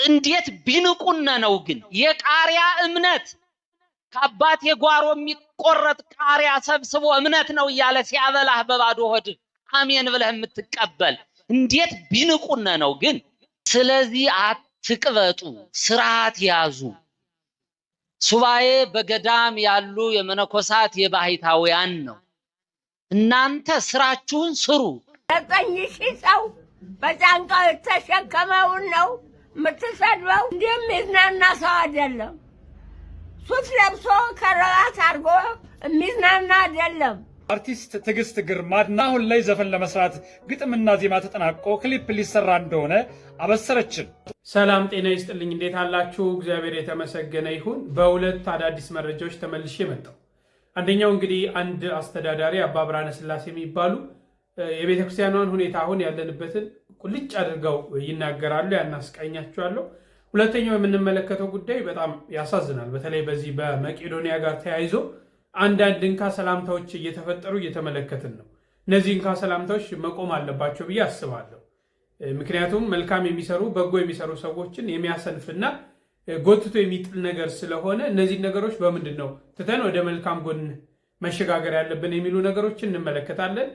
እንዴት ቢንቁነ ነው ግን የቃሪያ እምነት ከአባት የጓሮ የሚቆረጥ ቃሪያ ሰብስቦ እምነት ነው እያለ ሲያበላህ በባዶ ሆድ አሜን ብለህ የምትቀበል እንዴት ቢንቁነ ነው ግን። ስለዚህ አትቅበጡ፣ ስርዓት ያዙ። ሱባኤ በገዳም ያሉ የመነኮሳት የባህታውያን ነው። እናንተ ስራችሁን ስሩ። 9,000 ሰው በጫንቃው የተሸከመውን ነው የምትሰድበው። እንደሚዝናና ሰው አይደለም። ሱት ለብሶ ከረባት አድርጎ የሚዝናና አይደለም። አርቲስት ትዕግስት ግርማና አሁን ላይ ዘፈን ለመስራት ግጥምና ዜማ ተጠናቆ ክሊፕ ሊሰራ እንደሆነ አበሰረችን። ሰላም ጤና ይስጥልኝ፣ እንዴት አላችሁ? እግዚአብሔር የተመሰገነ ይሁን። በሁለት አዳዲስ መረጃዎች ተመልሼ መጣሁ። አንደኛው እንግዲህ አንድ አስተዳዳሪ አባ ብርሃነ ስላሴ የሚባሉ የቤተክርስቲያኗን ሁኔታ አሁን ያለንበትን ቁልጭ አድርገው ይናገራሉ፣ ያናስቃኛቸዋለሁ። ሁለተኛው የምንመለከተው ጉዳይ በጣም ያሳዝናል። በተለይ በዚህ በመቄዶንያ ጋር ተያይዞ አንዳንድ እንካ ሰላምታዎች እየተፈጠሩ እየተመለከትን ነው። እነዚህ እንካ ሰላምታዎች መቆም አለባቸው ብዬ አስባለሁ። ምክንያቱም መልካም የሚሰሩ በጎ የሚሰሩ ሰዎችን የሚያሰንፍና ጎትቶ የሚጥል ነገር ስለሆነ እነዚህ ነገሮች በምንድን ነው ትተን ወደ መልካም ጎን መሸጋገር ያለብን የሚሉ ነገሮችን እንመለከታለን።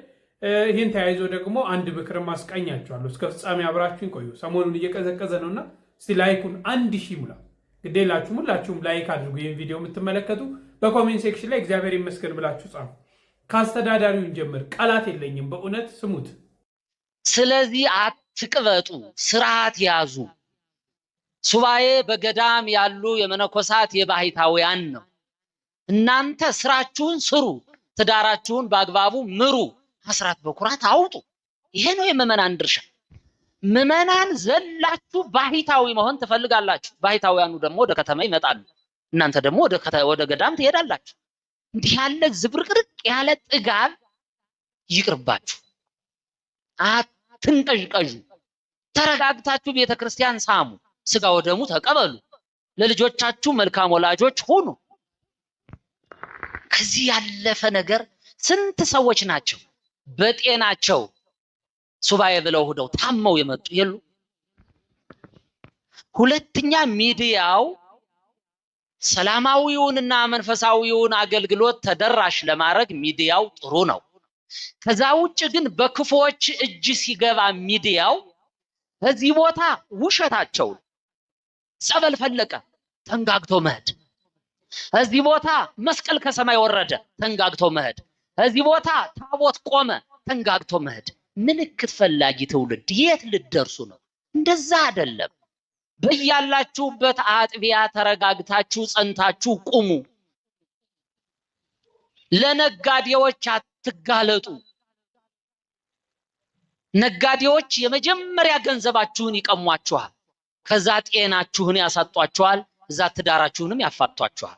ይህን ተያይዞ ደግሞ አንድ ምክርም አስቃኛቸዋለሁ። እስከ ፍጻሜ አብራችሁን ቆዩ። ሰሞኑን እየቀዘቀዘ ነውና እስቲ ላይኩን 1000 ሙላ። ግዴላችሁም ሁላችሁም ላይክ አድርጉ። ይህን ቪዲዮ የምትመለከቱ በኮሜንት ሴክሽን ላይ እግዚአብሔር ይመስገን ብላችሁ ጻፉ። ከአስተዳዳሪውን ጀምር ቃላት የለኝም፣ በእውነት ስሙት። ስለዚህ አትቅበጡ፣ ስርዓት ያዙ። ሱባኤ በገዳም ያሉ የመነኮሳት የባህታውያን ነው። እናንተ ስራችሁን ስሩ፣ ትዳራችሁን በአግባቡ ምሩ፣ አስራት በኩራት አውጡ። ይሄ ነው የምዕመናን ድርሻ። ምዕመናን ዘላችሁ ባህታዊ መሆን ትፈልጋላችሁ። ባህታውያኑ ደግሞ ወደ ከተማ ይመጣሉ፣ እናንተ ደግሞ ወደ ገዳም ትሄዳላችሁ። እንዲህ ያለ ዝብርቅርቅ ያለ ጥጋብ ይቅርባችሁ። አትንቀዥቀዡ። ተረጋግታችሁ ቤተክርስቲያን ሳሙ፣ ስጋ ወደሙ ተቀበሉ፣ ለልጆቻችሁ መልካም ወላጆች ሁኑ። ከዚህ ያለፈ ነገር ስንት ሰዎች ናቸው በጤናቸው ሱባኤ ብለው ሄደው ታመው የመጡ የሉ። ሁለተኛ ሚዲያው ሰላማዊውንና መንፈሳዊውን አገልግሎት ተደራሽ ለማድረግ ሚዲያው ጥሩ ነው። ከዛ ውጭ ግን በክፎች እጅ ሲገባ ሚዲያው በዚህ ቦታ ውሸታቸው ጸበል ፈለቀ ተንጋግቶ መሄድ፣ እዚህ ቦታ መስቀል ከሰማይ ወረደ ተንጋግቶ መሄድ፣ እዚህ ቦታ ታቦት ቆመ ተንጋግቶ መሄድ። ምልክት ፈላጊ ትውልድ የት ልደርሱ ነው? እንደዛ አይደለም። በያላችሁበት አጥቢያ ተረጋግታችሁ ጸንታችሁ ቁሙ። ለነጋዴዎች አትጋለጡ። ነጋዴዎች የመጀመሪያ ገንዘባችሁን ይቀሟችኋል፣ ከዛ ጤናችሁን ያሳጧችኋል፣ እዛ ትዳራችሁንም ያፋቷችኋል።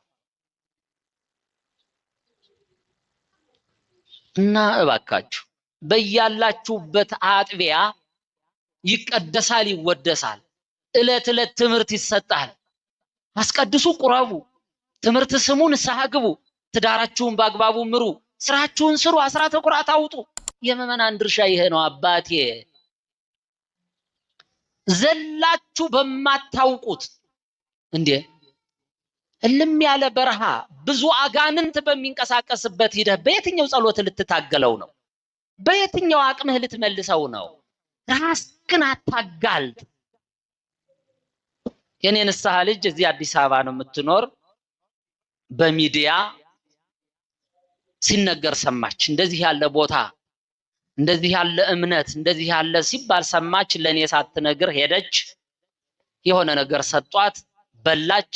እና እባካችሁ በያላችሁበት አጥቢያ ይቀደሳል፣ ይወደሳል። እለት እለት ትምህርት ይሰጣል። አስቀድሱ፣ ቁረቡ፣ ትምህርት ስሙ፣ ንስሐ ግቡ፣ ትዳራችሁን በአግባቡ ምሩ፣ ስራችሁን ስሩ፣ አስራተ ኩራት አውጡ። የምዕመናን ድርሻ ይሄ ነው። አባቴ ዘላችሁ በማታውቁት እንዴ እልም ያለ በረሃ ብዙ አጋንንት በሚንቀሳቀስበት ሂደህ በየትኛው ጸሎት ልትታገለው ነው? በየትኛው አቅምህ ልትመልሰው ነው? ራስህን አታጋልጥ። የኔ ንስሐ ልጅ እዚህ አዲስ አበባ ነው የምትኖር። በሚዲያ ሲነገር ሰማች። እንደዚህ ያለ ቦታ፣ እንደዚህ ያለ እምነት፣ እንደዚህ ያለ ሲባል ሰማች። ለኔ ሳትነግር ሄደች። የሆነ ነገር ሰጧት፣ በላች።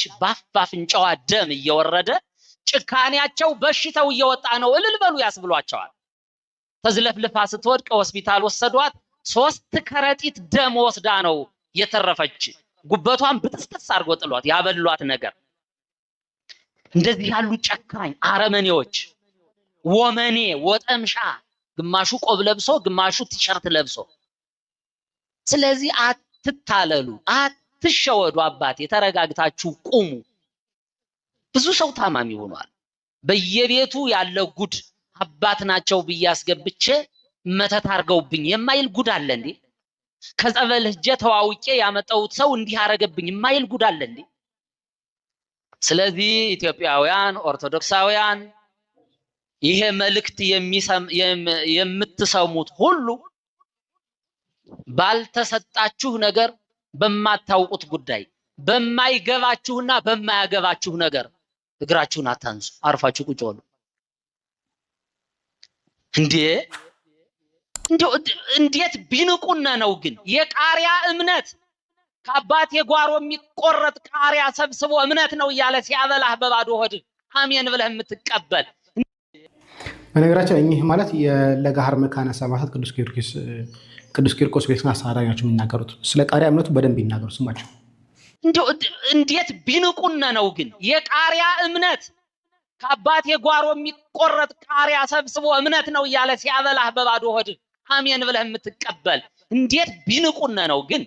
ባፍንጫዋ ደም እየወረደ ጭካኔያቸው በሽታው እየወጣ ነው። እልል በሉ ያስብሏቸዋል። ተዝለፍልፋ ስትወድቅ ሆስፒታል ወሰዷት። 3 ከረጢት ደም ወስዳ ነው የተረፈች። ጉበቷን ብጥስጥስ አድርጎ ጥሏት ያበሏት ነገር። እንደዚህ ያሉ ጨካኝ አረመኔዎች፣ ወመኔ ወጠምሻ፣ ግማሹ ቆብ ለብሶ ግማሹ ቲሸርት ለብሶ። ስለዚህ አትታለሉ፣ አትሸወዱ። አባቴ ተረጋግታችሁ ቁሙ። ብዙ ሰው ታማሚ ሆኗል። በየቤቱ ያለ ጉድ አባት ናቸው ብዬ አስገብቼ መተት አርገውብኝ የማይል ጉድ አለ እንዴ! ከጸበል ሄጄ ተዋውቄ ያመጣሁት ሰው እንዲህ አረገብኝ የማይል ጉድ አለ እንዴ? ስለዚህ ኢትዮጵያውያን ኦርቶዶክሳውያን ይሄ መልእክት የምትሰሙት ሁሉ ባልተሰጣችሁ ነገር በማታውቁት ጉዳይ በማይገባችሁና በማያገባችሁ ነገር እግራችሁን አታንሱ፣ አርፋችሁ ቁጭ በሉ። እንዴት ቢንቁነ ነው ግን የቃሪያ እምነት ከአባቴ ጓሮ የሚቆረጥ ቃሪያ ሰብስቦ እምነት ነው እያለ ሲያበላህ በባዶ ሆድ አሜን ብለህ የምትቀበል። በነገራችን እኚህ ማለት የለጋሃር መካነ ሰማዕታት ቅዱስ ቂርቆስ ቤተክርስቲያን አስተዳዳሪ ናቸው የሚናገሩት። ስለ ቃሪያ እምነቱ በደንብ ይናገሩ ስማቸው። እንዴት ቢንቁነ ነው ግን የቃሪያ እምነት ከአባቴ ጓሮ የሚቆረጥ ቃሪያ ሰብስቦ እምነት ነው እያለ ሲያበላህ በባዶ ሆድ አሜን ብለህ የምትቀበል። እንዴት ቢንቁነ ነው ግን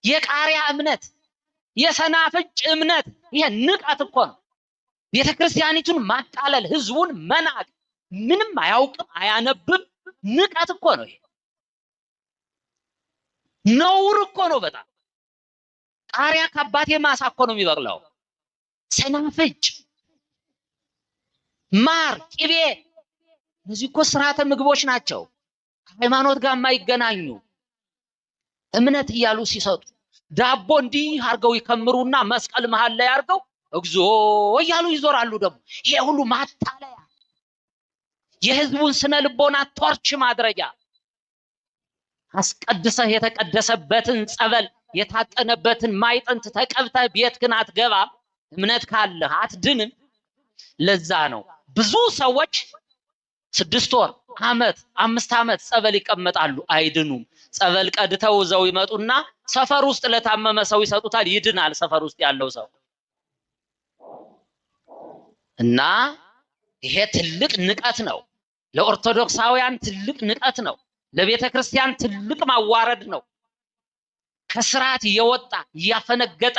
የቃሪያ እምነት የሰናፍጭ እምነት። ይሄ ንቀት እኮ ነው። ቤተክርስቲያኒቱን ማቃለል፣ ህዝቡን መናቅ፣ ምንም አያውቅም አያነብም ንቀት እኮ ነው። ይሄ ነውር እኮ ነው በጣም። ቃሪያ ከአባቴ ማሳ እኮ ነው የሚበቅለው። ሰናፍጭ፣ ማር፣ ቅቤ እነዚህ እኮ ስርዓተ ምግቦች ናቸው፣ ከሃይማኖት ጋር የማይገናኙ እምነት እያሉ ሲሰጡ። ዳቦ እንዲህ አርገው ይከምሩና መስቀል መሃል ላይ አርገው እግዚኦ እያሉ ይዞራሉ። ደግሞ ይሄ ሁሉ ማታለያ፣ የህዝቡን ስነ ልቦና ቶርች ማድረጊያ። አስቀድሰህ የተቀደሰበትን ጸበል የታጠነበትን ማይጠንት ተቀብተህ ቤትህን አትገባም። እምነት ካለህ አትድንም። ለዛ ነው ብዙ ሰዎች 6 ወር፣ ዓመት፣ 5 ዓመት ጸበል ይቀመጣሉ፣ አይድኑም። ጸበል ቀድተው ዘው ይመጡና ሰፈር ውስጥ ለታመመ ሰው ይሰጡታል፣ ይድናል ሰፈር ውስጥ ያለው ሰው። እና ይሄ ትልቅ ንቀት ነው። ለኦርቶዶክሳውያን ትልቅ ንቀት ነው። ለቤተ ክርስቲያን ትልቅ ማዋረድ ነው። ከስርዓት የወጣ ያፈነገጠ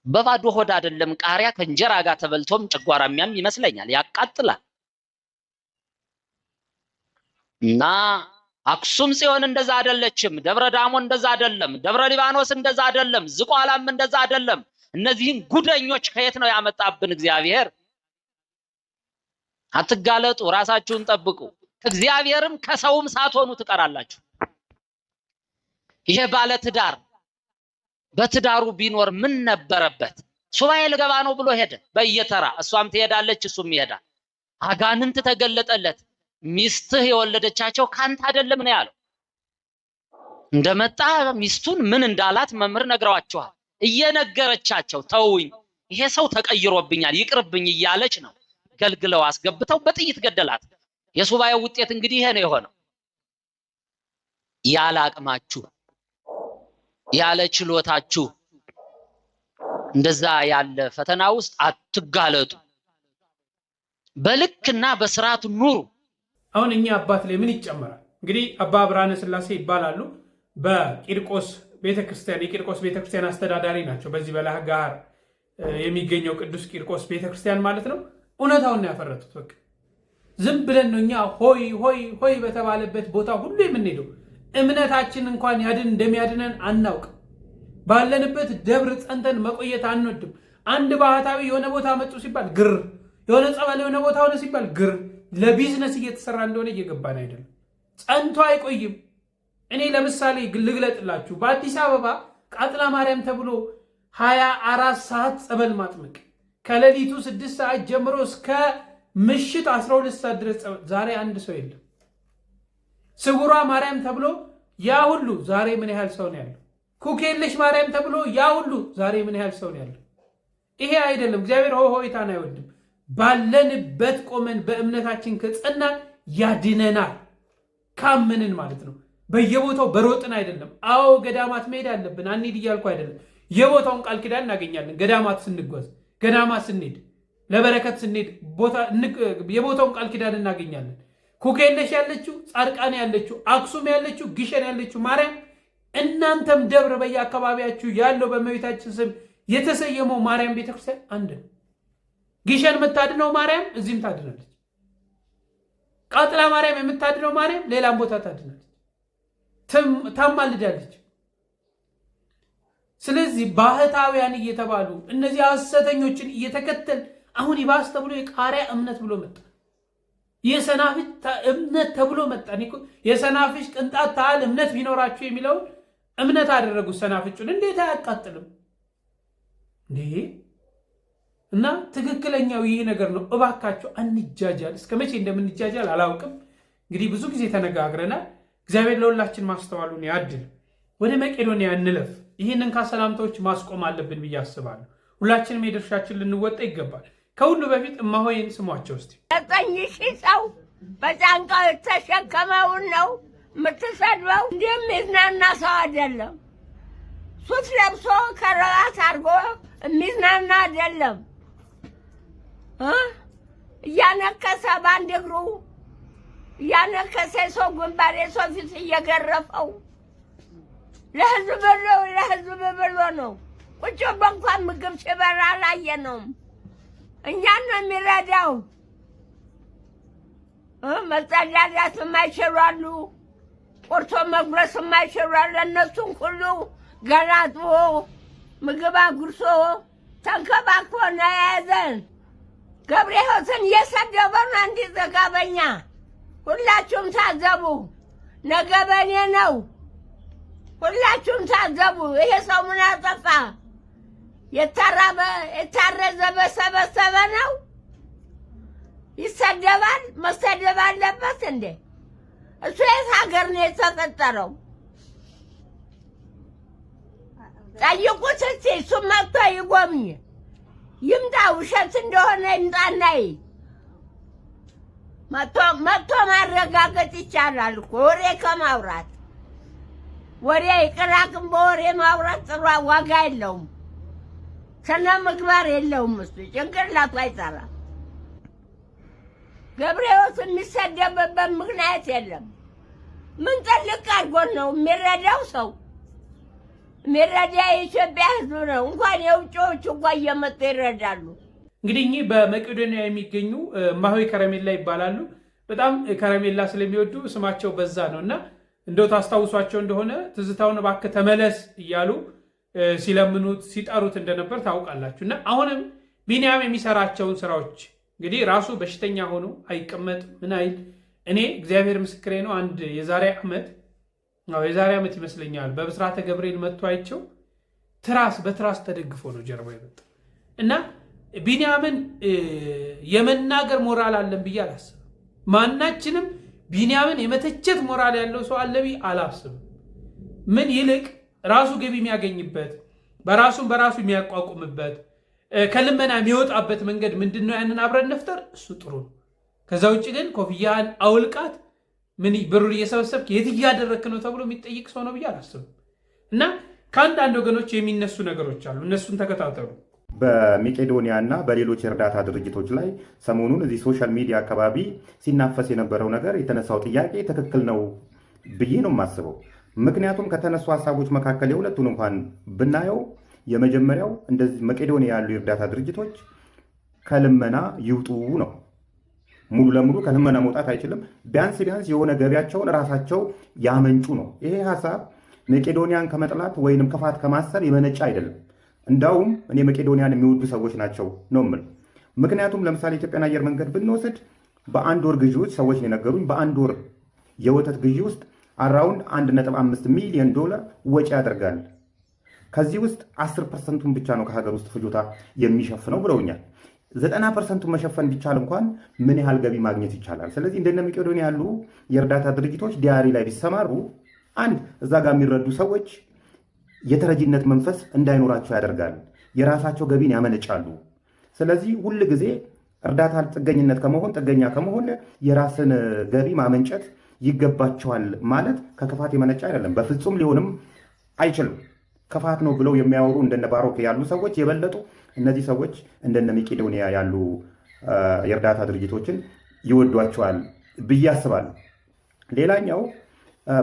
በባዶ ሆድ አይደለም ቃሪያ ከእንጀራ ጋር ተበልቶም ጨጓራሚያም ይመስለኛል ያቃጥላል። እና አክሱም ጽዮን እንደዛ አይደለችም፣ ደብረ ዳሞ እንደዛ አይደለም፣ ደብረ ሊባኖስ እንደዛ አይደለም፣ ዝቋላም እንደዛ አይደለም። እነዚህን ጉደኞች ከየት ነው ያመጣብን እግዚአብሔር? አትጋለጡ፣ ራሳችሁን ጠብቁ። ከእግዚአብሔርም ከሰውም ሳትሆኑ ትቀራላችሁ። ይሄ ባለ ትዳር በትዳሩ ቢኖር ምን ነበረበት? ሱባኤ ልገባ ነው ብሎ ሄደ በየተራ፣ እሷም ትሄዳለች እሱም ይሄዳል። አጋንንት ተገለጠለት። ሚስትህ የወለደቻቸው ካንተ አይደለም ነው ያለው። እንደመጣ ሚስቱን ምን እንዳላት መምህር ነግረዋቸዋል። እየነገረቻቸው ተውኝ፣ ይሄ ሰው ተቀይሮብኛል ይቅርብኝ እያለች ነው። ገልግለው አስገብተው በጥይት ገደላት። የሱባኤው ውጤት እንግዲህ ይሄ ነው የሆነው። ያለ አቅማችሁ ያለ ችሎታችሁ እንደዛ ያለ ፈተና ውስጥ አትጋለጡ። በልክና በስርዓት ኑሩ። አሁን እኛ አባት ላይ ምን ይጨመራል? እንግዲህ አባ ብርሃነ ስላሴ ይባላሉ። በቂርቆስ ቤተክርስቲያን የቂርቆስ ቤተክርስቲያን አስተዳዳሪ ናቸው። በዚህ በለጋሃር የሚገኘው ቅዱስ ቂርቆስ ቤተክርስቲያን ማለት ነው። እውነታውን ነው ያፈረጡት። በቃ ዝም ብለን ነው እኛ ሆይ ሆይ ሆይ በተባለበት ቦታ ሁሉ የምንሄደው። እምነታችን እንኳን ያድን እንደሚያድነን አናውቅ። ባለንበት ደብር ጸንተን መቆየት አንወድም። አንድ ባህታዊ የሆነ ቦታ መጡ ሲባል ግር፣ የሆነ ጸበል የሆነ ቦታ ሆነ ሲባል ግር። ለቢዝነስ እየተሰራ እንደሆነ እየገባን አይደለም። ጸንቶ አይቆይም። እኔ ለምሳሌ ልግለጥላችሁ። በአዲስ አበባ ቃጥላ ማርያም ተብሎ 24 ሰዓት ጸበል ማጥመቅ፣ ከሌሊቱ 6 ሰዓት ጀምሮ እስከ ምሽት 12 ሰዓት ድረስ ጸበል። ዛሬ አንድ ሰው የለም። ስውሯ ማርያም ተብሎ ያ ሁሉ ዛሬ ምን ያህል ሰው ነው ያለው? ኩክየለሽ ማርያም ተብሎ ያ ሁሉ ዛሬ ምን ያህል ሰው ነው ያለው? ይሄ አይደለም። እግዚአብሔር ሆይታን አይወድም። ባለንበት ቆመን በእምነታችን ከጸናን ያድነናል። ካመንን ማለት ነው። በየቦታው በሮጥን አይደለም። አዎ ገዳማት መሄድ አለብን፣ አንሂድ እያልኩ አይደለም። የቦታውን ቃል ኪዳን እናገኛለን። ገዳማት ስንጓዝ፣ ገዳማት ስንሄድ፣ ለበረከት ስንሄድ የቦታውን ቃል ኪዳን እናገኛለን። ኩክየለሽ ያለችው፣ ጻድቃኔ ያለችው፣ አክሱም ያለችው፣ ግሸን ያለችው ማርያም፣ እናንተም ደብር በየአካባቢያችሁ ያለው በእመቤታችን ስም የተሰየመው ማርያም ቤተክርስቲያን አንድ ነው። ግሸን የምታድነው ማርያም እዚህም ታድናለች። ቃጥላ ማርያም የምታድነው ማርያም ሌላም ቦታ ታድናለች፣ ታማልዳለች። ስለዚህ ባህታውያን እየተባሉ እነዚህ ሐሰተኞችን እየተከተል አሁን ይባስ ተብሎ የቃሪያ እምነት ብሎ መጣ፣ የሰናፍጭ እምነት ተብሎ መጣ። የሰናፍጭ ቅንጣት ታህል እምነት ቢኖራችሁ የሚለውን እምነት አደረጉት። ሰናፍጩን እንዴት አያቃጥልም እንዴ? እና ትክክለኛው ይሄ ነገር ነው። እባካችሁ አንጃጃል። እስከ መቼ እንደምንጃጃል አላውቅም። እንግዲህ ብዙ ጊዜ ተነጋግረናል። እግዚአብሔር ለሁላችን ማስተዋሉን ያድል። ወደ መቄዶንያ እንለፍ። ይህንን ከሰላምታዎች ማስቆም አለብን ብዬ አስባለሁ። ሁላችንም የድርሻችን ልንወጣ ይገባል። ከሁሉ በፊት እማሆይን ስሟቸው እስቲ። 9,000 ሰው በጫንቃው የተሸከመውን ነው የምትሰድበው። እንደሚዝናና ሰው አይደለም። ሱት ለብሶ ከረባት አድርጎ የሚዝናና አይደለም። እያነከሰ በአንድ እግሩ እያነከሰ የሰው ግንባር የሰው ፊት እየገረፈው ለህዝብ ብሎ ነው። ቁጭ በእንኳን ምግብ ሲበላ አላየነውም። እኛን ነው የሚረዳው። መጸዳዳት የማይችሉ አሉ፣ ቁርቶ መጉረስ የማይችሉ አሉ። እነሱን ሁሉ ገላጥቦ ምግብ አጉርሶ ተንከባክቦ ነው የያዘን። ገብረ ሕይወትን እየሰደበ ነው እንዲዘጋበኛ። ሁላችሁም ታዘቡ፣ ነገ በኔ ነው። ሁላችሁም ታዘቡ። ይሄ ሰው ምን አጠፋ? የታረዘ በሰበሰበ ነው ይሰደባል? መሰደብ አለበት እንዴ? እሱ የት ሀገር ነው የተፈጠረው? ጠይቁት እስቲ። እሱ መጥቶ ይጎብኝ፣ ይምጣ። ውሸት እንደሆነ ይምጣናይ። መጥቶ ማረጋገጥ ይቻላል እኮ ወሬ ከማውራት። ወሬ ይቅራቅም፣ በወሬ ማውራት ጥሩ ዋጋ የለውም፣ ስነ ምግባር የለውም። እሱ ጭንቅላቱ አይሰራም። ገብረ ሕይወት የሚሰደብበት ምክንያት የለም። ምን ጥልቅ አድርጎን ነው የሚረዳው? ሰው የሚረዳ የኢትዮጵያ ሕዝብ ነው። እንኳን የውጭዎች እንኳን እየመጡ ይረዳሉ። እንግዲህ እኚህ በመቄዶንያ የሚገኙ እማሆይ ከረሜላ ይባላሉ። በጣም ከረሜላ ስለሚወዱ ስማቸው በዛ ነው እና እንደው ታስታውሷቸው እንደሆነ ትዝታውን እባክህ ተመለስ እያሉ ሲለምኑት ሲጠሩት እንደነበር ታውቃላችሁ። እና አሁንም ቢንያም የሚሰራቸውን ስራዎች እንግዲህ ራሱ በሽተኛ ሆኖ አይቀመጥ ምን አይል። እኔ እግዚአብሔር ምስክሬ ነው። አንድ የዛሬ ዓመት ይመስለኛል በብስራተ ገብርኤል መጥቶ አይቸው በትራስ ተደግፎ ነው ጀርባ የመጣ እና ቢንያምን የመናገር ሞራል አለን ብዬ አላስብም። ማናችንም ቢንያምን የመተቸት ሞራል ያለው ሰው አለ ብዬ አላስብም። ምን ይልቅ ራሱ ገቢ የሚያገኝበት በራሱ የሚያቋቁምበት ከልመና የሚወጣበት መንገድ ምንድነው? ያንን አብረን ነፍጠር። እሱ ጥሩ ነው። ከዛ ውጭ ግን ኮፍያን አውልቃት ምን ብሩን እየሰበሰብክ የት እያደረክ ነው ተብሎ የሚጠይቅ ሰው ነው ብዬ አላስብም። እና ከአንዳንድ ወገኖች የሚነሱ ነገሮች አሉ፣ እነሱን ተከታተሉ። በመቄዶንያ እና በሌሎች የእርዳታ ድርጅቶች ላይ ሰሞኑን እዚህ ሶሻል ሚዲያ አካባቢ ሲናፈስ የነበረው ነገር የተነሳው ጥያቄ ትክክል ነው ብዬ ነው የማስበው። ምክንያቱም ከተነሱ ሀሳቦች መካከል የሁለቱን እንኳን ብናየው የመጀመሪያው እንደዚህ መቄዶንያ ያሉ የእርዳታ ድርጅቶች ከልመና ይውጡ ነው። ሙሉ ለሙሉ ከልመና መውጣት አይችልም። ቢያንስ የሆነ ገቢያቸውን ራሳቸው ያመንጩ ነው። ይሄ ሀሳብ መቄዶንያን ከመጥላት ወይንም ክፋት ከማሰብ የመነጨ አይደለም። እንዳውም እኔ መቄዶንያን የሚወዱ ሰዎች ናቸው ነው የምል። ምክንያቱም ለምሳሌ ኢትዮጵያን አየር መንገድ ብንወስድ በአንድ ወር ግዢዎች ሰዎች ነው የነገሩኝ። በአንድ ወር የወተት ግዢ ውስጥ አራውንድ $1.5 ሚሊዮን ወጪ ያደርጋል። ከዚህ ውስጥ 10%ቱን ብቻ ነው ከሀገር ውስጥ ፍጆታ የሚሸፍነው ብለውኛል። 90%ቱን መሸፈን ቢቻል እንኳን ምን ያህል ገቢ ማግኘት ይቻላል? ስለዚህ እንደነ መቄዶንያ ያሉ የእርዳታ ድርጅቶች ዲያሪ ላይ ቢሰማሩ አንድ እዛ ጋር የሚረዱ ሰዎች የተረጂነት መንፈስ እንዳይኖራቸው ያደርጋል። የራሳቸው ገቢን ያመነጫሉ። ስለዚህ ሁል ጊዜ እርዳታ ጥገኛ ከመሆን የራስን ገቢ ማመንጨት ይገባቸዋል ማለት ከክፋት የመነጨ አይደለም። በፍጹም ሊሆንም አይችልም። ክፋት ነው ብለው የሚያወሩ እንደነ ባሮክ ያሉ ሰዎች የበለጡ እነዚህ ሰዎች እንደነ መቄዶንያ ያሉ የእርዳታ ድርጅቶችን ይወዷቸዋል ብዬ አስባለሁ። ሌላኛው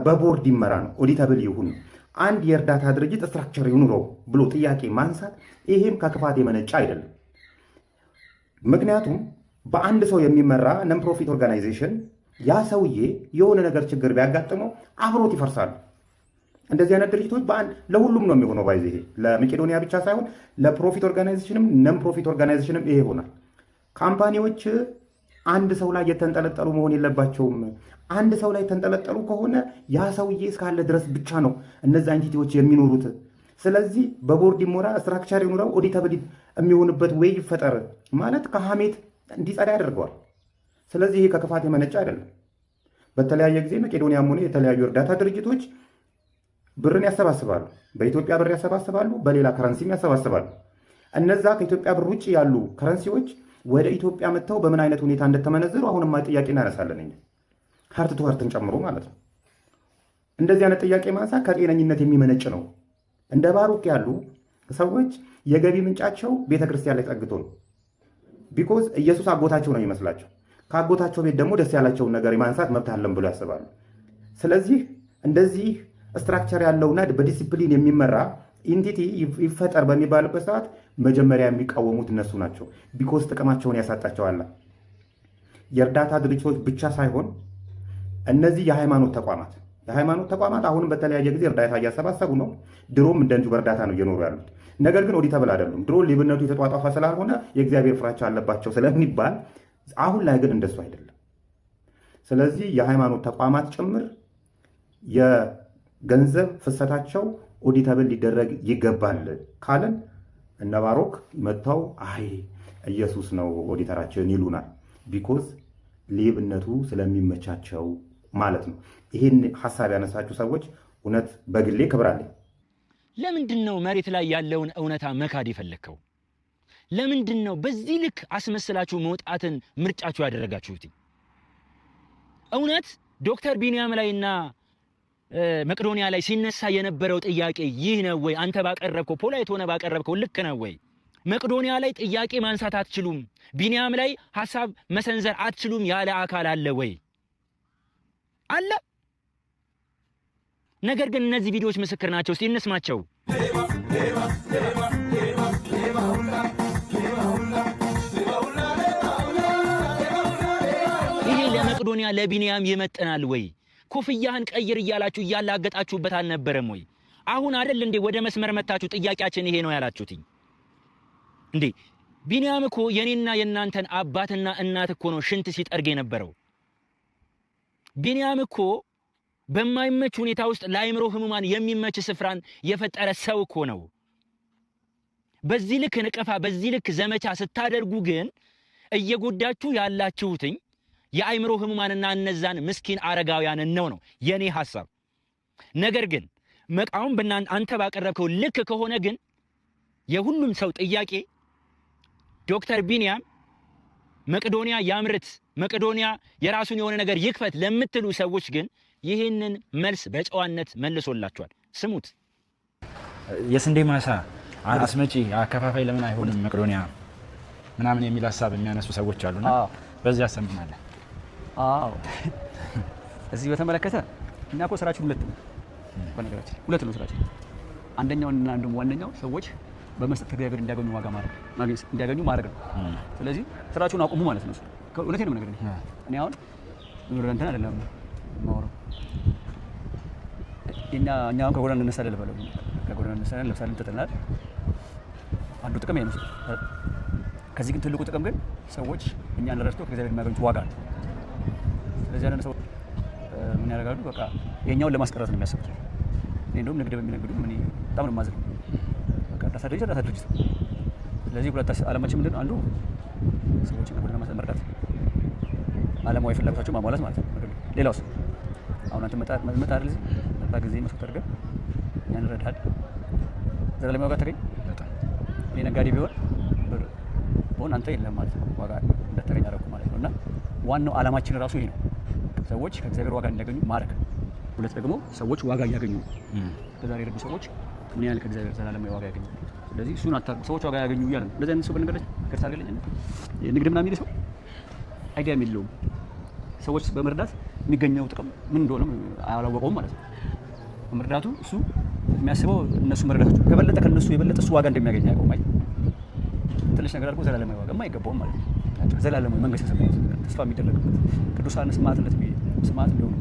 በቦርድ ይመራ ነው፣ ኦዲተብል ይሁን፣ አንድ የእርዳታ ድርጅት ስትራክቸር ይኑረው ብሎ ጥያቄ ማንሳት ይሄም ከክፋት የመነጨ አይደለም። ምክንያቱም በአንድ ሰው የሚመራ ነን ፕሮፊት ኦርጋናይዜሽን ያ ሰውዬ የሆነ ነገር ችግር ቢያጋጥመው አብሮት ይፈርሳሉ። እንደዚህ አይነት ድርጅቶች ለሁሉም ነው የሚሆነው። ባይዘ ይሄ ለመቄዶንያ ብቻ ሳይሆን ለፕሮፊት ኦርጋናይዜሽንም ነን ፕሮፊት ኦርጋናይዜሽንም ይሄ ይሆናል። ካምፓኒዎች አንድ ሰው ላይ የተንጠለጠሉ መሆን የለባቸውም። አንድ ሰው ላይ የተንጠለጠሉ ከሆነ ያ ሰውዬ እስካለ ድረስ ብቻ ነው እነዚህ አይንቲቲዎች የሚኖሩት። ስለዚህ በቦርድ ይሞራ ስትራክቸር ይኑረው ኦዲተብል የሚሆንበት ወይ ይፈጠር ማለት ከሐሜት እንዲጸዳ ያደርገዋል። ስለዚህ ይሄ ከክፋት የመነጨ አይደለም። በተለያየ ጊዜ መቄዶንያም ሆነ የተለያዩ እርዳታ ድርጅቶች ብርን ያሰባስባሉ። በኢትዮጵያ ብር ያሰባስባሉ፣ በሌላ ከረንሲም ያሰባስባሉ። እነዛ ከኢትዮጵያ ብር ውጭ ያሉ ከረንሲዎች ወደ ኢትዮጵያ መጥተው በምን አይነት ሁኔታ እንደተመነዘሩ አሁንማ ጥያቄ እናነሳለን እኛ ሀርት ቱ ሀርትን ጨምሮ ማለት ነው። እንደዚህ አይነት ጥያቄ ማንሳት ከጤነኝነት የሚመነጭ ነው። እንደ ባሩክ ያሉ ሰዎች የገቢ ምንጫቸው ቤተክርስቲያን ላይ ጠግቶ ነው። ቢኮዝ ኢየሱስ አጎታቸው ነው ይመስላቸው። ከአጎታቸው ቤት ደግሞ ደስ ያላቸውን ነገር የማንሳት መብት አለን ብሎ ያስባሉ። ስለዚህ እንደዚህ ስትራክቸር ያለውና በዲሲፕሊን የሚመራ ኢንቲቲ ይፈጠር በሚባልበት ሰዓት መጀመሪያ የሚቃወሙት እነሱ ናቸው። ቢኮዝ ጥቅማቸውን ያሳጣቸዋል። የእርዳታ ድርጅቶች ብቻ ሳይሆን እነዚህ የሃይማኖት ተቋማት አሁንም በተለያየ ጊዜ እርዳታ እያሰባሰቡ ነው። ድሮም እንደንቱ በእርዳታ ነው እየኖሩ ያሉት። ነገር ግን ኦዲተብል አይደሉም። ድሮ ሌብነቱ የተጧጧፈ ስላልሆነ የእግዚአብሔር ፍራቻ አለባቸው ስለሚባል፣ አሁን ላይ ግን እንደሱ አይደለም። ስለዚህ የሃይማኖት ተቋማት ጭምር የገንዘብ ፍሰታቸው ኦዲተብል ሊደረግ ይገባል ካለን እነ ባሮክ መጥተው አይ ኢየሱስ ነው ኦዲተራችን ይሉናል። ቢኮዝ ሌብነቱ ስለሚመቻቸው ማለት ነው። ይህን ሐሳብ ያነሳችሁ ሰዎች እውነት በግሌ ክብር አለኝ። ለምንድን ነው መሬት ላይ ያለውን እውነታ መካድ የፈለከው? ለምንድን ነው በዚህ ልክ አስመስላችሁ መውጣትን ምርጫችሁ ያደረጋችሁት? እውነት ዶክተር ቢንያም ላይና መቄዶንያ ላይ ሲነሳ የነበረው ጥያቄ ይህ ነው ወይ? አንተ ባቀረብከው ፖላይት ሆነ ባቀረብከው ልክ ነው ወይ? መቄዶንያ ላይ ጥያቄ ማንሳት አትችሉም፣ ቢንያም ላይ ሐሳብ መሰንዘር አትችሉም ያለ አካል አለ ወይ? አለ። ነገር ግን እነዚህ ቪዲዮዎች ምስክር ናቸው። እስቲ እንስማቸው። ይሄ ለመቄዶንያ ለቢንያም ይመጥናል ወይ? ኮፍያህን ቀይር እያላችሁ እያላገጣችሁበት አልነበረም ወይ? አሁን አይደል እንዴ ወደ መስመር መታችሁ ጥያቄያችን ይሄ ነው ያላችሁት እንዴ? ቢንያም እኮ የኔና የናንተን አባትና እናት እኮ ነው ሽንት ሲጠርግ የነበረው። ቢንያም እኮ በማይመች ሁኔታ ውስጥ ለአእምሮ ህሙማን የሚመች ስፍራን የፈጠረ ሰው እኮ ነው። በዚህ ልክ ንቀፋ፣ በዚህ ልክ ዘመቻ ስታደርጉ ግን እየጎዳችሁ ያላችሁትኝ የአእምሮ ህሙማንና እነዛን ምስኪን አረጋውያንን ነው የኔ ሐሳብ። ነገር ግን መቃወም አንተ ባቀረብከው ልክ ከሆነ ግን የሁሉም ሰው ጥያቄ ዶክተር ቢንያም መቄዶንያ ያምርት፣ መቄዶንያ የራሱን የሆነ ነገር ይክፈት ለምትሉ ሰዎች ግን ይህንን መልስ በጨዋነት መልሶላችኋል። ስሙት። የስንዴ ማሳ አስመጪ አከፋፋይ ለምን አይሆንም መቄዶንያ ምናምን የሚል ሐሳብ የሚያነሱ ሰዎች አሉና በዚህ አሰምናለሁ። አዎ እዚህ በተመለከተ እኛ እኮ ስራችን ሁለት ነው። በነገራችን ሁለት ነው ስራችን። አንደኛውና አንዱም ዋነኛው ሰዎች በመስጠት እግዚአብሔር እንዲያገኙ ዋጋ እንዲያገኙ ማድረግ ነው። ስለዚህ ስራችሁን አቁሙ ማለት ነው። እውነቴን ነው ነገር እኔ አሁን እንትን አይደለም ማውራው እኛ አሁን ከጎዳና እንነሳለን ባለው ከጎዳና እንነሳለን ለምሳሌ ተጠናል አንዱ ጥቅም ይሄ ነው። ከዚህ ግን ትልቁ ጥቅም ግን ሰዎች እኛን ረድተው ከእግዚአብሔር የሚያገኙት ዋጋ ነው። ስለዚህ አንድ ሰው ምን ያደርጋሉ? በቃ የኛውን ለማስቀረት ነው የሚያስቡት። እኔ እንደውም ንግድ በሚነግዱ ምን በጣም ነው የማዝነው። በቃ እርዳታ ድርጅት። ስለዚህ ሁለት ዓላማችን ምንድን ነው? አንዱ ሰዎችን ለጎዳና መርዳት፣ ዓለማዊ ፍላጎታቸውን ማሟላት ማለት ነው። ሌላውስ አሁን አንተ መጣ አይደል? እዚህ መጣ ጊዜ መስዋዕት አድርገህ ያን ረዳት ዘላለማዊ ዋጋ ተገኝ። እኔ ነጋዴ ቢሆን አንተ የለም ማለት ነው፣ ዋጋ እንደተገኘ አደረኩ ማለት ነው። እና ዋናው ዓላማችን ራሱ ይሄ ነው፣ ሰዎች ከእግዚአብሔር ዋጋ እንዲያገኙ ማድረግ። ሁለት ደግሞ ሰዎች ዋጋ እያገኙ ከዛሬ የረዱ ሰዎች ምን ያህል ከእግዚአብሔር ዘላለማዊ ዋጋ ያገኙ። ስለዚህ እሱን አታርጉ፣ ሰዎች ዋጋ ያገኙ እያለ ነው። ለዚህ አይነት ሰው በነገራችን ከርታ አድርገልኝ ንግድ ምናምን የሚል ሰው አይዲያ የለውም። ሰዎች በመርዳት የሚገኘው ጥቅም ምን እንደሆነ አላወቀውም ማለት ነው። በመርዳቱ እሱ የሚያስበው እነሱ መርዳታቸው ከበለጠ ከነሱ የበለጠ እሱ ዋጋ እንደሚያገኝ ያውቀው ማለት ትንሽ ነገር አድርጎ ዘላለማዊ ዋጋ የማይገባውም ማለት ነው። ዘላለማዊ መንግስተ ሰማያት ተስፋ የሚደረግበት ቅዱሳን ሰማዕት እንደሆኑ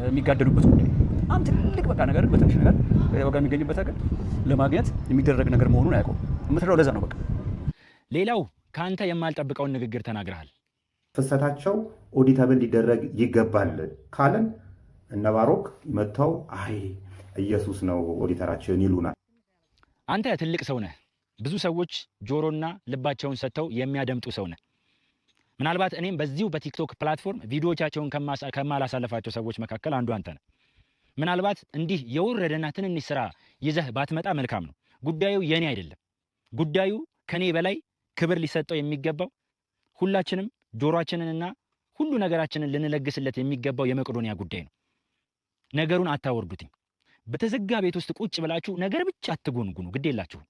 የሚጋደሉበት ጉዳይ በጣም ትልቅ በቃ ነገር በትንሽ ነገር ዋጋ የሚገኝበት ነገር ለማግኘት የሚደረግ ነገር መሆኑን አያውቀውም። የምትረዳው ለዛ ነው። በቃ ሌላው ከአንተ የማልጠብቀውን ንግግር ተናግረሃል። ፍሰታቸው ኦዲተብል ሊደረግ ይገባል ካለን እነ ባሮክ መጥተው አይ ኢየሱስ ነው ኦዲተራችን ይሉናል። አንተ ትልቅ ሰው ነህ። ብዙ ሰዎች ጆሮና ልባቸውን ሰጥተው የሚያደምጡ ሰው ነህ። ምናልባት እኔም በዚሁ በቲክቶክ ፕላትፎርም ቪዲዮዎቻቸውን ከማላሳለፋቸው ሰዎች መካከል አንዱ አንተ ነህ። ምናልባት እንዲህ የወረደና ትንንሽ ስራ ይዘህ ባትመጣ መልካም ነው። ጉዳዩ የኔ አይደለም። ጉዳዩ ከኔ በላይ ክብር ሊሰጠው የሚገባው ሁላችንም ጆሮአችንንና ሁሉ ነገራችንን ልንለግስለት የሚገባው የመቄዶንያ ጉዳይ ነው። ነገሩን አታወርዱትኝ። በተዘጋ ቤት ውስጥ ቁጭ ብላችሁ ነገር ብቻ አትጎንጉኑ። ግዴላችሁ።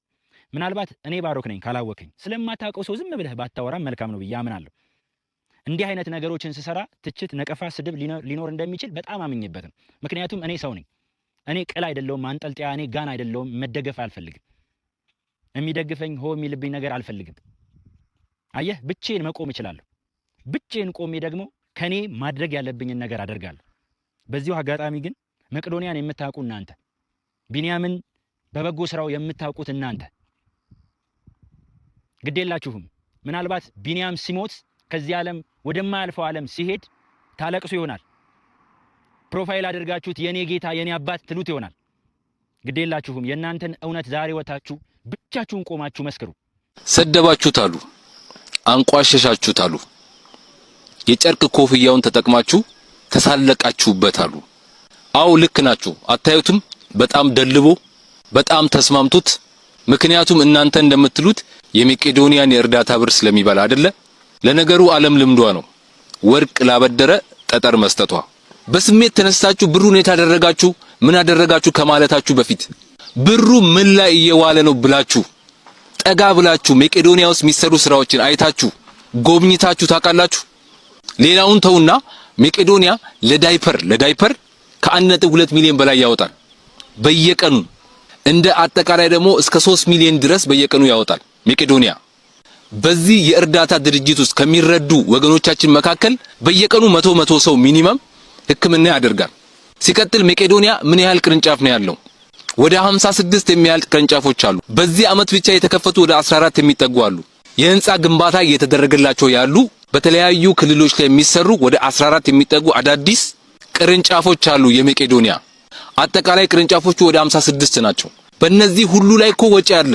ምናልባት እኔ ባሮክ ነኝ ካላወቀኝ ስለማታውቀው ሰው ዝም ብለህ ባታወራም መልካም ነው ብዬ አምናለሁ። እንዲህ አይነት ነገሮችን ስሰራ ትችት፣ ነቀፋ፣ ስድብ ሊኖር እንደሚችል በጣም አምኜበት ነው። ምክንያቱም እኔ ሰው ነኝ። እኔ ቅል አይደለሁም፣ አንጠልጥያ፣ እኔ ጋን አይደለሁም። መደገፍ አልፈልግም። የሚደግፈኝ ሆ የሚልብኝ ነገር አልፈልግም። አየህ፣ ብቻዬን መቆም እችላለሁ። ብቻዬን ቆሜ ደግሞ ከኔ ማድረግ ያለብኝን ነገር አደርጋለሁ። በዚሁ አጋጣሚ ግን መቄዶንያን የምታውቁ እናንተ፣ ቢንያምን በበጎ ስራው የምታውቁት እናንተ ግዴላችሁም። ምናልባት ቢንያም ሲሞት ከዚህ ዓለም ወደማያልፈው ዓለም ሲሄድ ታለቅሱ ይሆናል። ፕሮፋይል አድርጋችሁት የኔ ጌታ የኔ አባት ትሉት ይሆናል። ግዴላችሁም። የእናንተን እውነት ዛሬ ወታችሁ ብቻችሁን ቆማችሁ መስክሩ። ሰደባችሁት አሉ፣ አንቋሸሻችሁት አሉ፣ የጨርቅ ኮፍያውን ተጠቅማችሁ ተሳለቃችሁበት አሉ። አው ልክ ናችሁ። አታዩትም? በጣም ደልቦ በጣም ተስማምቶት። ምክንያቱም እናንተ እንደምትሉት የመቄዶንያን የእርዳታ ብር ስለሚበላ አይደለ? ለነገሩ ዓለም ልምዷ ነው፣ ወርቅ ላበደረ ጠጠር መስጠቷ። በስሜት ተነስታችሁ ብሩን የታደረጋችሁ ምን አደረጋችሁ ከማለታችሁ በፊት ብሩ ምን ላይ እየዋለ ነው ብላችሁ ጠጋ ብላችሁ መቄዶንያ ውስጥ የሚሰሩ ስራዎችን አይታችሁ ጎብኝታችሁ ታውቃላችሁ? ሌላውን ተውና መቄዶንያ ለዳይፐር ከ1.2 ሚሊዮን በላይ ያወጣል በየቀኑ። እንደ አጠቃላይ ደግሞ እስከ 3 ሚሊዮን ድረስ በየቀኑ ያወጣል መቄዶንያ። በዚህ የእርዳታ ድርጅት ውስጥ ከሚረዱ ወገኖቻችን መካከል በየቀኑ 100 ሰው ሚኒመም ሕክምና ያደርጋል። ሲቀጥል መቄዶንያ ምን ያህል ቅርንጫፍ ነው ያለው? ወደ 56 የሚያህል ቅርንጫፎች አሉ። በዚህ ዓመት ብቻ የተከፈቱ ወደ 14 የሚጠጉ አሉ። የህንጻ ግንባታ እየተደረገላቸው ያሉ በተለያዩ ክልሎች ላይ የሚሰሩ ወደ 14 የሚጠጉ አዳዲስ ቅርንጫፎች አሉ የመቄዶንያ። አጠቃላይ ቅርንጫፎቹ ወደ 56 ናቸው። በእነዚህ ሁሉ ላይ እኮ ወጪ አለ።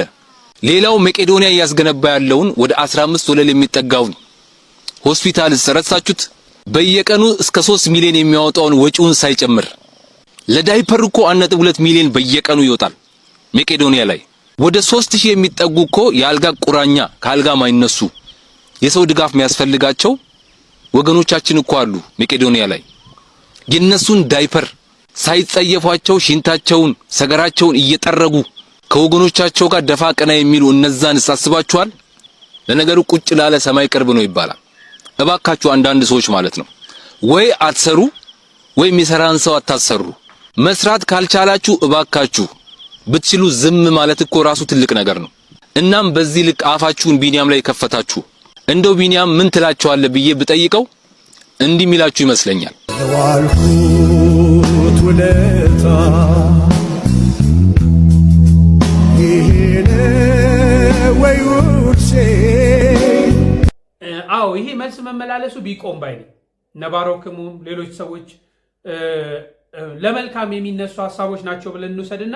ሌላው መቄዶንያ እያስገነባ ያለውን ወደ 15 ወለል የሚጠጋውን ሆስፒታል ረሳችሁት? በየቀኑ እስከ 3 ሚሊዮን የሚያወጣውን ወጪውን ሳይጨምር ለዳይፐር እኮ 1.2 ሚሊዮን በየቀኑ ይወጣል መቄዶንያ ላይ። ወደ 3000 የሚጠጉ እኮ የአልጋ ቁራኛ ከአልጋ ማይነሱ የሰው ድጋፍ የሚያስፈልጋቸው ወገኖቻችን እኮ አሉ መቄዶንያ ላይ። የነሱን ዳይፐር ሳይጸየፏቸው ሽንታቸውን ሰገራቸውን እየጠረጉ ከወገኖቻቸው ጋር ደፋ ቀና የሚሉ እነዛን አስባችኋል? ለነገሩ ቁጭ ላለ ሰማይ ቅርብ ነው ይባላል። እባካችሁ አንዳንድ ሰዎች ማለት ነው ወይ አትሰሩ ወይ የሚሰራን ሰው አታሰሩ። መስራት ካልቻላችሁ እባካችሁ ብትችሉ ዝም ማለት እኮ ራሱ ትልቅ ነገር ነው። እናም በዚህ ልክ አፋችሁን ቢንያም ላይ ከፈታችሁ እንደው ቢንያም ምን ትላችኋለህ ብዬ ብጠይቀው እንዲህ ሚላችሁ ይመስለኛል። የዋልኩት ውለታ ይሄን ወይ ውርሴ። አዎ ይሄ መልስ መመላለሱ ቢቆም ባይ ነኝ። ነባሮክሙ ሌሎች ሰዎች ለመልካም የሚነሱ ሐሳቦች ናቸው ብለን እንውሰድና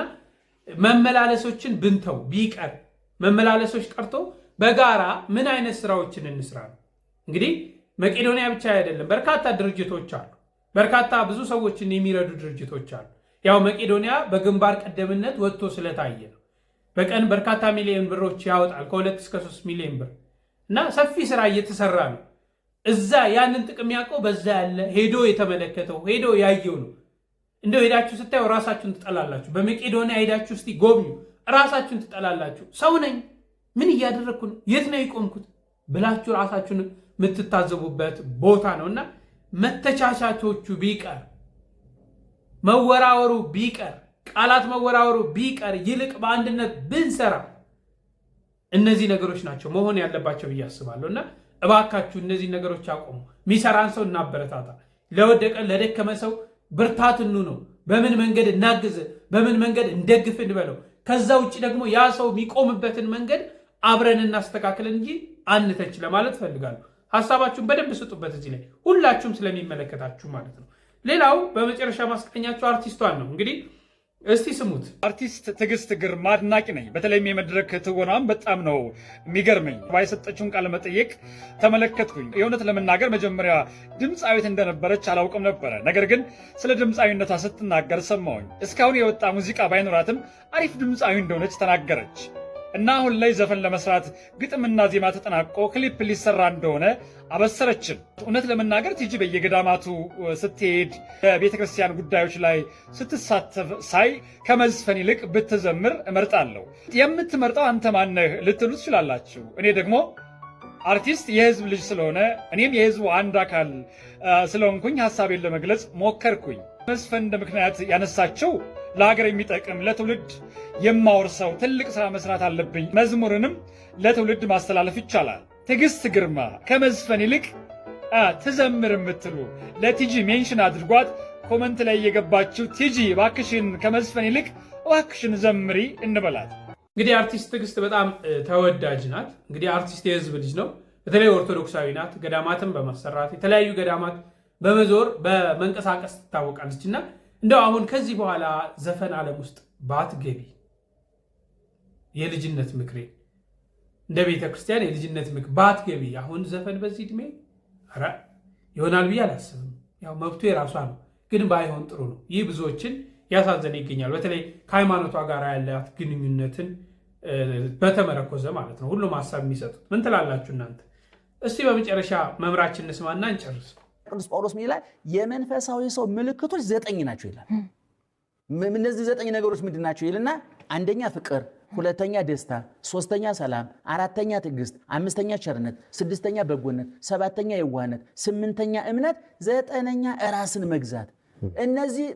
መመላለሶችን ብንተው ቢቀር መመላለሶች ቀርቶ በጋራ ምን አይነት ስራዎችን እንስራ ነው። እንግዲህ መቄዶንያ ብቻ አይደለም፣ በርካታ ድርጅቶች አሉ። በርካታ ብዙ ሰዎችን የሚረዱ ድርጅቶች አሉ። ያው መቄዶንያ በግንባር ቀደምነት ወጥቶ ስለታየ ነው። በቀን በርካታ ሚሊዮን ብሮች ያወጣል፣ ከ2 እስከ 3 ሚሊዮን ብር እና ሰፊ ስራ እየተሰራ ነው። እዛ ያንን ጥቅም ያውቀው በዛ ያለ ሄዶ የተመለከተው ሄዶ ያየው ነው። እንደው ሄዳችሁ ስታዩ ራሳችሁን ትጠላላችሁ። በመቄዶንያ ሄዳችሁ እስቲ ጎብኙ፣ ራሳችሁን ትጠላላችሁ። ሰው ነኝ፣ ምን እያደረግኩ ነው፣ የት ነው የቆምኩት ብላችሁ ራሳችሁን የምትታዘቡበት ቦታ ነውና መተቻቻቾቹ ቢቀር፣ መወራወሩ ቢቀር፣ ቃላት መወራወሩ ቢቀር፣ ይልቅ በአንድነት ብንሰራ እነዚህ ነገሮች ናቸው መሆን ያለባቸው ብዬ አስባለሁና እባካችሁ እነዚህ ነገሮች አቆሙ። ሚሰራን ሰው እናበረታታ። ለወደቀ ለደከመ ሰው ብርታት ነው። በምን መንገድ እናግዝ፣ በምን መንገድ እንደግፍ እንበለው። ከዛ ውጭ ደግሞ ያ ሰው የሚቆምበትን መንገድ አብረን እናስተካክል እንጂ አንተች ለማለት ፈልጋለሁ። ሐሳባችሁን በደንብ ስጡበት እዚህ ላይ ሁላችሁም ስለሚመለከታችሁ ማለት ነው። ሌላው በመጨረሻ ማስቀኛቸው አርቲስቷን ነው። እንግዲህ እስቲ ስሙት። አርቲስት ትዕግስት ግርማ አድናቂ ነኝ። በተለይም የመድረክ ትወናም በጣም ነው የሚገርመኝ። ባይሰጠችውን ቃለ መጠይቅ ተመለከትኩኝ። የእውነት ለመናገር መጀመሪያ ድምፃዊት እንደነበረች አላውቅም ነበረ። ነገር ግን ስለ ድምፃዊነቷ ስትናገር ሰማሁኝ። እስካሁን የወጣ ሙዚቃ ባይኖራትም አሪፍ ድምፃዊ እንደሆነች ተናገረች እና አሁን ላይ ዘፈን ለመስራት ግጥምና ዜማ ተጠናቆ ክሊፕ ሊሰራ እንደሆነ አበሰረችን። እውነት ለመናገር ቲጂ በየገዳማቱ ስትሄድ በቤተ ክርስቲያን ጉዳዮች ላይ ስትሳተፍ ሳይ ከመዝፈን ይልቅ ብትዘምር እመርጣለሁ። የምትመርጠው አንተ ማነህ ልትሉ ትችላላችሁ። እኔ ደግሞ አርቲስት የህዝብ ልጅ ስለሆነ እኔም የህዝቡ አንድ አካል ስለሆንኩኝ ሀሳቤን ለመግለጽ ሞከርኩኝ። መዝፈን እንደ ምክንያት ያነሳቸው ለሀገር የሚጠቅም ለትውልድ የማወርሰው ትልቅ ስራ መስራት አለብኝ። መዝሙርንም ለትውልድ ማስተላለፍ ይቻላል። ትዕግስት ግርማ ከመዝፈን ይልቅ ትዘምር የምትሉ ለቲጂ ሜንሽን አድርጓት። ኮመንት ላይ የገባችሁ ቲጂ እባክሽን ከመዝፈን ይልቅ እባክሽን ዘምሪ እንበላት። እንግዲህ አርቲስት ትዕግስት በጣም ተወዳጅ ናት። እንግዲህ አርቲስት የህዝብ ልጅ ነው። በተለይ ኦርቶዶክሳዊ ናት። ገዳማትን በማሰራት የተለያዩ ገዳማት በመዞር በመንቀሳቀስ ትታወቃለች። እና እንደው አሁን ከዚህ በኋላ ዘፈን ዓለም ውስጥ ባትገቢ የልጅነት ምክሬ እንደ ቤተ ክርስቲያን የልጅነት ምክር ባትገቢ አሁን ዘፈን በዚህ ዕድሜ ኧረ ይሆናል ብዬ አላስብም። ያው መብቱ የራሷ ነው፣ ግን ባይሆን ጥሩ ነው። ይህ ብዙዎችን ያሳዘነ ይገኛል። በተለይ ከሃይማኖቷ ጋር ያላት ግንኙነትን በተመረኮዘ ማለት ነው ሁሉም ሀሳብ የሚሰጡት። ምን ትላላችሁ እናንተ? እስቲ በመጨረሻ መምራችን እንስማና እንጨርስ። ቅዱስ ጳውሎስ ምን ይላል? የመንፈሳዊ ሰው ምልክቶች 9 ናቸው ይላል። እነዚህ 9 ነገሮች ምንድን ናቸው ይልና አንደኛ ፍቅር፣ ሁለተኛ ደስታ፣ ሶስተኛ ሰላም፣ አራተኛ ትዕግስት፣ አምስተኛ ቸርነት፣ ስድስተኛ በጎነት፣ ሰባተኛ የዋህነት፣ ስምንተኛ እምነት፣ ዘጠነኛ ራስን መግዛት። እነዚህ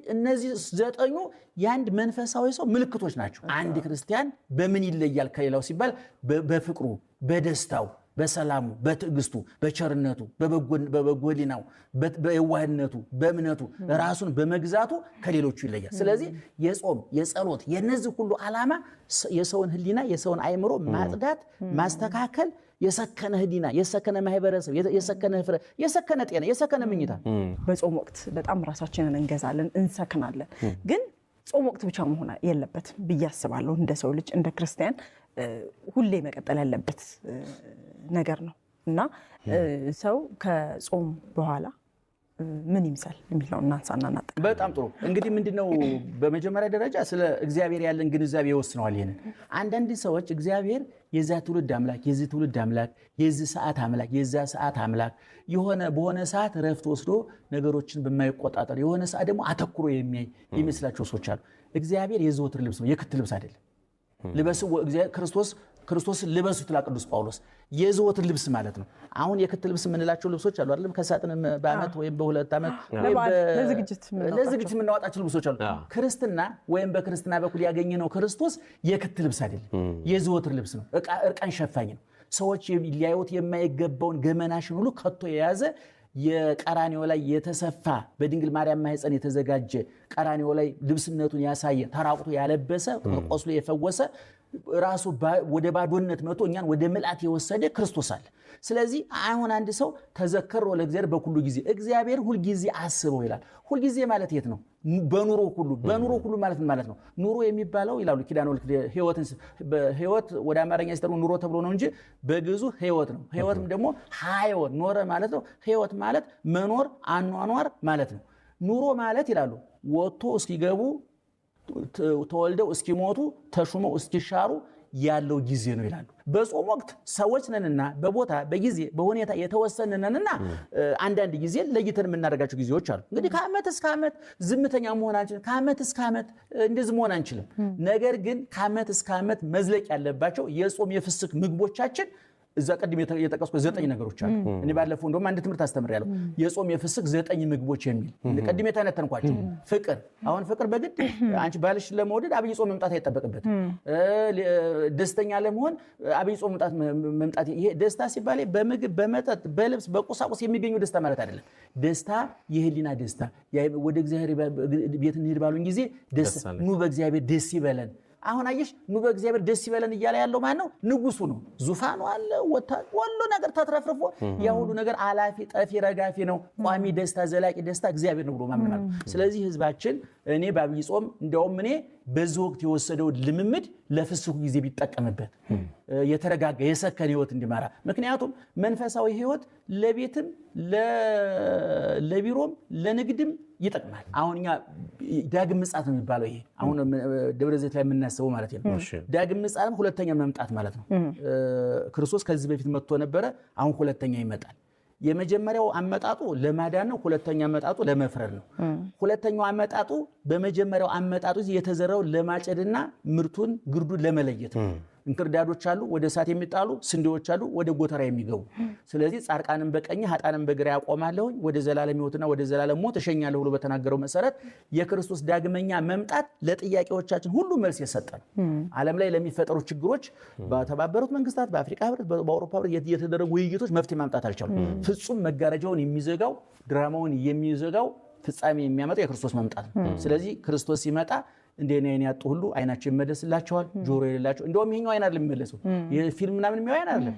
9 የአንድ መንፈሳዊ ሰው ምልክቶች ናቸው። አንድ ክርስቲያን በምን ይለያል ከሌላው ሲባል በፍቅሩ፣ በደስታው፣ በሰላሙ፣ በትዕግስቱ፣ በቸርነቱ፣ በበጎ ሕሊናው፣ በየዋህነቱ፣ በእምነቱ ራሱን በመግዛቱ ከሌሎቹ ይለያል። ስለዚህ የጾም የጸሎት የነዚህ ሁሉ ዓላማ የሰውን ሕሊና የሰውን አእምሮ ማጽዳት፣ ማስተካከል፣ የሰከነ ሕሊና፣ የሰከነ ማህበረሰብ፣ የሰከነ ፍረ፣ የሰከነ ጤና፣ የሰከነ ምኝታ። በጾም ወቅት በጣም ራሳችንን እንገዛለን፣ እንሰክናለን። ግን ጾም ወቅት ብቻ መሆን የለበትም ብዬ አስባለሁ። እንደ ሰው ልጅ እንደ ክርስቲያን ሁሌ መቀጠል ያለበት ነገር ነው እና ሰው ከጾም በኋላ ምን ይምሳል የሚለው እናንሳና እናጠቃለን። በጣም ጥሩ። እንግዲህ ምንድነው በመጀመሪያ ደረጃ ስለ እግዚአብሔር ያለን ግንዛቤ ይወስነዋል። ይሄንን አንዳንድ ሰዎች እግዚአብሔር የዛ ትውልድ አምላክ፣ የዚህ ትውልድ አምላክ፣ የዚህ ሰዓት አምላክ፣ የዛ ሰዓት አምላክ በሆነ ሰዓት ረፍት ወስዶ ነገሮችን በማይቆጣጠር የሆነ ሰዓት ደግሞ አተኩሮ የሚያይ የሚመስላቸው ሰዎች አሉ። እግዚአብሔር የዘወትር ልብስ ነው፣ የክት ልብስ አይደለም። ልበሱ ክርስቶስ ልበሱ ትላ ቅዱስ ጳውሎስ የዘወትር ልብስ ማለት ነው። አሁን የክት ልብስ የምንላቸው ልብሶች አሉ አይደለም? ከሳጥን በአመት ወይም በሁለት ዓመት ለዝግጅት የምናወጣቸው ልብሶች አሉ። ክርስትና ወይም በክርስትና በኩል ያገኘነው ክርስቶስ የክት ልብስ አይደለም፣ የዘወትር ልብስ ነው። እርቃን ሸፋኝ ነው። ሰዎች ሊያዩት የማይገባውን ገመናሽን ሁሉ ከቶ የያዘ የቀራኒዮ ላይ የተሰፋ በድንግል ማርያም ማህፀን የተዘጋጀ ቀራኒዮ ላይ ልብስነቱን ያሳየ ተራቁቶ ያለበሰ ቆስሎ የፈወሰ ራሱ ወደ ባዶነት መጥቶ እኛን ወደ ምልአት የወሰደ ክርስቶስ አለ። ስለዚህ አሁን አንድ ሰው ተዘከሮ ለእግዚአብሔር በሁሉ ጊዜ እግዚአብሔር ሁሉ ጊዜ አስበው ይላል። ሁሉ ጊዜ ማለት የት ነው? በኑሮ ሁሉ ማለት ምን ማለት ነው? ኑሮ የሚባለው ይላሉ ኪዳነ ወልድ ህይወት ወደ አማርኛ ሲተረጉሙ ኑሮ ተብሎ ነው እንጂ በግዕዙ ህይወት ነው። ህይወትም ደግሞ ሃይወት ኖረ ማለት ነው። ህይወት ማለት መኖር አኗኗር ማለት ነው። ኑሮ ማለት ይላሉ ወጥቶ እስኪገቡ ተወልደው እስኪሞቱ ተሹመው እስኪሻሩ ያለው ጊዜ ነው ይላሉ። በጾም ወቅት ሰዎች ነንና በቦታ በጊዜ በሁኔታ የተወሰነንና አንዳንድ ጊዜ ለይተን የምናደርጋቸው ጊዜዎች አሉ። እንግዲህ ከዓመት እስከ ዓመት ዝምተኛ መሆን አንችልም። ከዓመት እስከ ዓመት እንደዚህ መሆን አንችልም። ነገር ግን ከዓመት እስከ ዓመት መዝለቅ ያለባቸው የጾም የፍስክ ምግቦቻችን እዛ ቀድም የጠቀስኩት 9 ነገሮች አሉ። እኔ ባለፈው እንደውም አንድ ትምህርት አስተምሬያለሁ የጾም የፍስክ 9 ምግቦች የሚል ቀድም የተነተንኳቸው። ፍቅር አሁን ፍቅር በግድ አንቺ ባልሽ ለመውደድ አብይ ጾም መምጣት አይጠበቅበትም። ደስተኛ ለመሆን አብይ ጾም መምጣት ይሄ ደስታ ሲባል በምግብ በመጠጥ በልብስ በቁሳቁስ የሚገኘው ደስታ ማለት አይደለም። ደስታ የህሊና ደስታ ወደ እግዚአብሔር ቤት እንሂድ ባሉን ጊዜ ኑ በእግዚአብሔር ደስ ይበለን። አሁን አየሽ ኑ በእግዚአብሔር ደስ ይበለን እያለ ያለው ማን ነው? ንጉሱ ነው። ዙፋኑ አለ ወሎ ነገር ተትረፍርፎ ያ ሁሉ ነገር አላፊ ጠፊ ረጋፊ ነው። ቋሚ ደስታ ዘላቂ ደስታ እግዚአብሔር ነው ብሎ ማመን ማለት። ስለዚህ ህዝባችን እኔ በአብይ ጾም እንደውም እኔ በዚህ ወቅት የወሰደው ልምምድ ለፍስኩ ጊዜ ቢጠቀምበት የተረጋጋ የሰከነ ህይወት እንዲመራ። ምክንያቱም መንፈሳዊ ህይወት ለቤትም ለቢሮም ለንግድም ይጠቅማል። አሁን እኛ ዳግም ምጽአት ነው የሚባለው ይሄ አሁን ደብረ ዘይት ላይ የምናስበው ማለት ነው። ዳግም ምጽአት ሁለተኛ መምጣት ማለት ነው። ክርስቶስ ከዚህ በፊት መጥቶ ነበረ፣ አሁን ሁለተኛ ይመጣል። የመጀመሪያው አመጣጡ ለማዳን ነው። ሁለተኛው አመጣጡ ለመፍረድ ነው። ሁለተኛው አመጣጡ በመጀመሪያው አመጣጡ የተዘራው ለማጨድና ምርቱን ግርዱን ለመለየት ነው። እንክርዳዶች አሉ ወደ እሳት የሚጣሉ፣ ስንዴዎች አሉ ወደ ጎተራ የሚገቡ። ስለዚህ ጻድቃንን በቀኝ ኃጥአንን በግራ ያቆማለሁ ወደ ዘላለም ሕይወትና ወደ ዘላለም ሞት እሸኛለሁ ብሎ በተናገረው መሰረት የክርስቶስ ዳግመኛ መምጣት ለጥያቄዎቻችን ሁሉ መልስ የሰጠ ነው። ዓለም ላይ ለሚፈጠሩ ችግሮች በተባበሩት መንግስታት፣ በአፍሪካ ህብረት፣ በአውሮፓ ህብረት የተደረጉ ውይይቶች መፍትሄ ማምጣት አልቻሉም። ፍጹም መጋረጃውን የሚዘጋው ድራማውን የሚዘጋው ፍጻሜ የሚያመጣው የክርስቶስ መምጣት ነው። ስለዚህ ክርስቶስ ሲመጣ እንደኔ አይን ያጡ ሁሉ አይናቸው ይመለስላቸዋል፣ ጆሮ የሌላቸው እንደውም ይሄኛው አይን አይደለም የሚመለሰው የፊልም ምናምን የሚያው አይን አይደለም።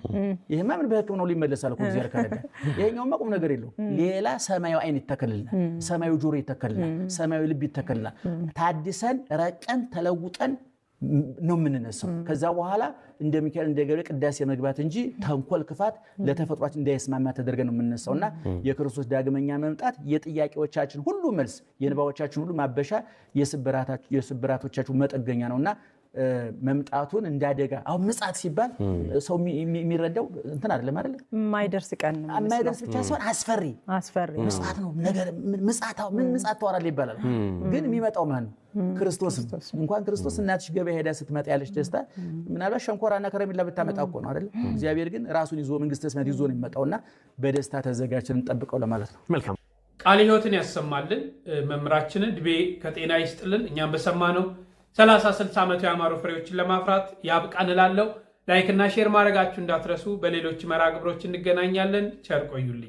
ይሄማ ምን በህክምናው ሊመለሳል እኮ እግዚአብሔር ካረዳ። ይሄኛው ማቁም ነገር የለው። ሌላ ሰማያዊ አይን ይተከልልናል፣ ሰማያዊ ጆሮ ይተከልልናል፣ ሰማያዊ ልብ ይተከልልናል። ታድሰን ረቀን ተለውጠን ነው የምንነሳው። ከዛ በኋላ እንደ ሚካኤል እንደ ገብርኤል ቅዳሴ መግባት እንጂ ተንኮል ክፋት ለተፈጥሯችን እንዳይስማማ ተደርገን ነው የምንነሳውና የክርስቶስ ዳግመኛ መምጣት የጥያቄዎቻችን ሁሉ መልስ፣ የንባዎቻችን ሁሉ ማበሻ፣ የስብራቶቻችን መጠገኛ ነውና መምጣቱን እንዳደጋ አሁን ምጽአት ሲባል ሰው የሚረዳው እንትን አይደለም አይደል? የማይደርስ ቀን የማይደርስ ብቻ ሳይሆን አስፈሪ ምጽአት ነው። ነገር ምጽአታው ምን ምጽአት ተወራለ ይባላል። ግን የሚመጣው ማን ነው? ክርስቶስ። እንኳን ክርስቶስ እናትሽ ገበያ ሄዳ ስትመጣ ያለች ደስታ ምናልባት ሸንኮራና ከረሜላ ብታመጣ እኮ ነው አይደል? እግዚአብሔር ግን ራሱን ይዞ መንግስተ ሰማያት ይዞ ነው የሚመጣውና በደስታ ተዘጋጅተን እንጠብቀው ለማለት ነው። መልካም ቃለ ሕይወትን ያሰማልን። መምህራችንን ድቤ ከጤና ይስጥልን። እኛም በሰማነው 30-60 ዓመት ያማሩ ፍሬዎችን ለማፍራት ያብቃን እላለሁ። ላይክ እና ሼር ማድረጋችሁ እንዳትረሱ። በሌሎች መርሃ ግብሮች እንገናኛለን። ቸር ቆዩልኝ።